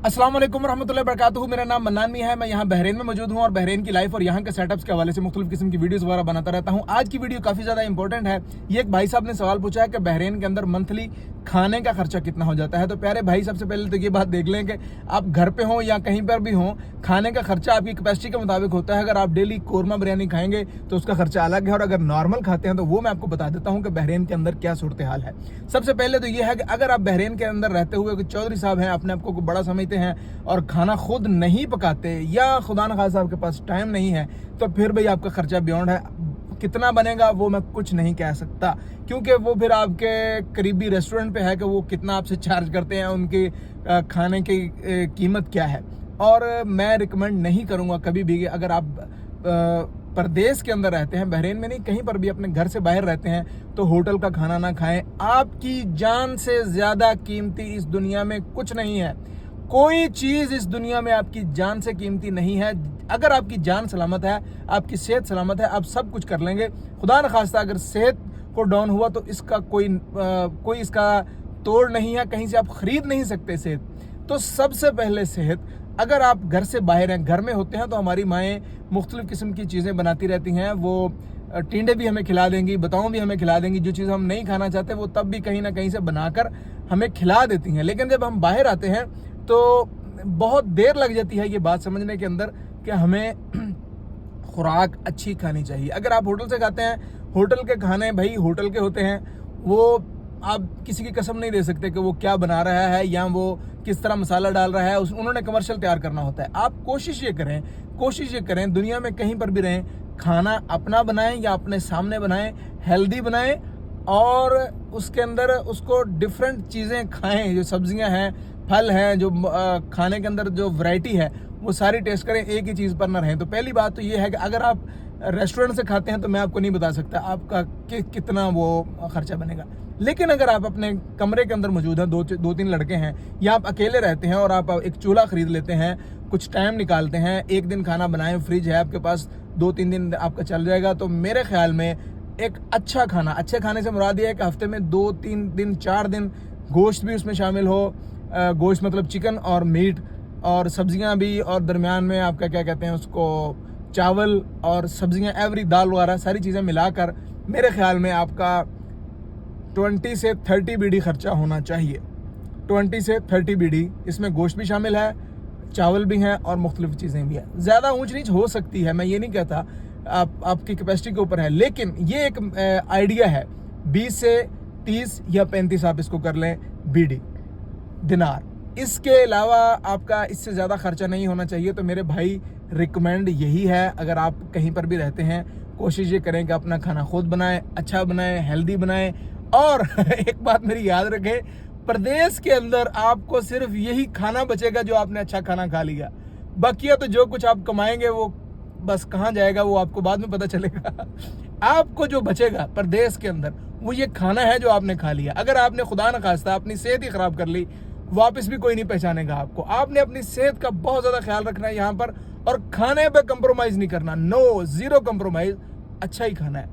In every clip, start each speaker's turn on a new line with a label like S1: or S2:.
S1: अस्सलाम वालेकुम रहमतुल्लाहि वबरकातुहू। मेरा नाम मन्नान मियां है। मैं यहाँ बहरीन में मौजूद हूँ और बहरीन की लाइफ और यहाँ के सेटअप्स के हवाले से मुख्तलिफ किस्म की वीडियोस वगैरह बनाता रहता हूँ। आज की वीडियो काफ़ी ज़्यादा इंपॉर्टेंट है। ये एक भाई साहब ने सवाल पूछा है कि बहरीन के अंदर मंथली खाने का खर्चा कितना हो जाता है। तो प्यारे भाई, सबसे पहले तो ये बात देख लें कि आप घर पे हों या कहीं पर भी हों, खाने का खर्चा आपकी कैपेसिटी के मुताबिक होता है। अगर आप डेली कोरमा बिरयानी खाएंगे तो उसका खर्चा अलग है, और अगर नॉर्मल खाते हैं तो वो मैं आपको बता देता हूँ कि बहरीन के अंदर क्या सूरत हाल है। सबसे पहले तो ये है कि अगर आप बहरीन के अंदर रहते हुए चौधरी साहब हैं, अपने आपको बड़ा समझते हैं और खाना खुद नहीं पकाते, या खुदा न खासा आपके पास टाइम नहीं है, तो फिर भाई आपका खर्चा बियॉन्ड है। कितना बनेगा वो मैं कुछ नहीं कह सकता, क्योंकि वो फिर आपके करीबी रेस्टोरेंट पे है कि वो कितना आपसे चार्ज करते हैं, उनके खाने की कीमत क्या है। और मैं रिकमेंड नहीं करूँगा कभी भी कि अगर आप प्रदेश के अंदर रहते हैं, बहरीन में नहीं, कहीं पर भी अपने घर से बाहर रहते हैं, तो होटल का खाना ना खाएं। आपकी जान से ज़्यादा कीमती इस दुनिया में कुछ नहीं है। कोई चीज़ इस दुनिया में आपकी जान से कीमती नहीं है। अगर आपकी जान सलामत है, आपकी सेहत सलामत है, आप सब कुछ कर लेंगे। खुदा न खास्ता अगर सेहत को डाउन हुआ तो इसका कोई इसका तोड़ नहीं है, कहीं से आप खरीद नहीं सकते सेहत। तो सबसे पहले सेहत। अगर आप घर से बाहर हैं, घर में होते हैं, तो हमारी माएँ मुख्तलिफ़ किस्म की चीज़ें बनाती रहती हैं। वो टिंडे भी हमें खिला देंगी, बताऊँ भी हमें खिला देंगी। जो चीज़ हम नहीं खाना चाहते वो तब भी कहीं ना कहीं से बनाकर हमें खिला देती हैं। लेकिन जब हम बाहर आते हैं तो बहुत देर लग जाती है ये बात समझने के अंदर कि हमें खुराक अच्छी खानी चाहिए। अगर आप होटल से खाते हैं, होटल के खाने भाई होटल के होते हैं, वो आप किसी की कसम नहीं दे सकते कि वो क्या बना रहा है या वो किस तरह मसाला डाल रहा है। उन्होंने कमर्शियल तैयार करना होता है। आप कोशिश ये करें दुनिया में कहीं पर भी रहें, खाना अपना बनाएं या अपने सामने बनाएं, हेल्दी बनाएं, और उसके अंदर उसको डिफरेंट चीज़ें खाएं। जो सब्जियां हैं, फल हैं, जो खाने के अंदर जो वैरायटी है, वो सारी टेस्ट करें, एक ही चीज़ पर ना रहें। तो पहली बात तो ये है कि अगर आप रेस्टोरेंट से खाते हैं तो मैं आपको नहीं बता सकता आपका कितना वो खर्चा बनेगा। लेकिन अगर आप अपने कमरे के अंदर मौजूद हैं, दो तीन लड़के हैं, या आप अकेले रहते हैं और आप एक चूल्हा खरीद लेते हैं, कुछ टाइम निकालते हैं, एक दिन खाना बनाएं, फ्रिज है आपके पास, 2-3 दिन आपका चल जाएगा, तो मेरे ख्याल में एक अच्छा खाना, अच्छे खाने से मुराद ये है कि हफ्ते में 2-3 दिन 4 दिन गोश्त भी उसमें शामिल हो। गोश्त मतलब चिकन और मीट, और सब्जियां भी, और दरमियान में आपका क्या कहते हैं उसको, चावल और सब्जियां, एवरी दाल वगैरह सारी चीज़ें मिलाकर मेरे ख्याल में आपका 20 से 30 बीडी खर्चा होना चाहिए। 20 से 30 बीडी, इसमें गोश्त भी शामिल है, चावल भी हैं और मुख्तलिफ चीज़ें भी हैं। ज़्यादा ऊंच नीच हो सकती है, मैं ये नहीं कहता, आपकी कैपेसिटी के ऊपर है, लेकिन ये एक आइडिया है। 20 से 30 या 35 आप इसको कर लें बीडी दिनार। इसके अलावा आपका इससे ज़्यादा खर्चा नहीं होना चाहिए। तो मेरे भाई, रिकमेंड यही है, अगर आप कहीं पर भी रहते हैं, कोशिश ये करें कि अपना खाना खुद बनाएं, अच्छा बनाएं, हेल्दी बनाएं। और एक बात मेरी याद रखें, प्रदेश के अंदर आपको सिर्फ यही खाना बचेगा जो आपने अच्छा खाना खा लिया। बाकी तो जो कुछ आप कमाएंगे वो बस कहाँ जाएगा वो आपको बाद में पता चलेगा। आपको जो बचेगा प्रदेश के अंदर वो ये खाना है जो आपने खा लिया। अगर आपने खुदा न खास्ता अपनी सेहत ही खराब कर ली, वापस भी कोई नहीं पहचानेगा आपको। आपने अपनी सेहत का बहुत ज़्यादा ख्याल रखना है यहाँ पर, और खाने पे कंप्रोमाइज़ नहीं करना। No, zero compromise. अच्छा ही खाना है,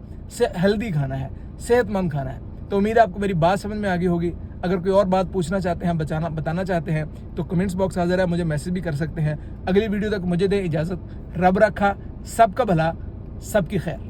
S1: हेल्दी खाना है, सेहतमंद खाना है। तो उम्मीद है आपको मेरी बात समझ में आ गई होगी। अगर कोई और बात पूछना चाहते हैं, बताना चाहते हैं, तो कमेंट्स बॉक्स हाजिर है, मुझे मैसेज भी कर सकते हैं। अगली वीडियो तक मुझे दें इजाज़त। रब रखा, सबका भला, सबकी खैर।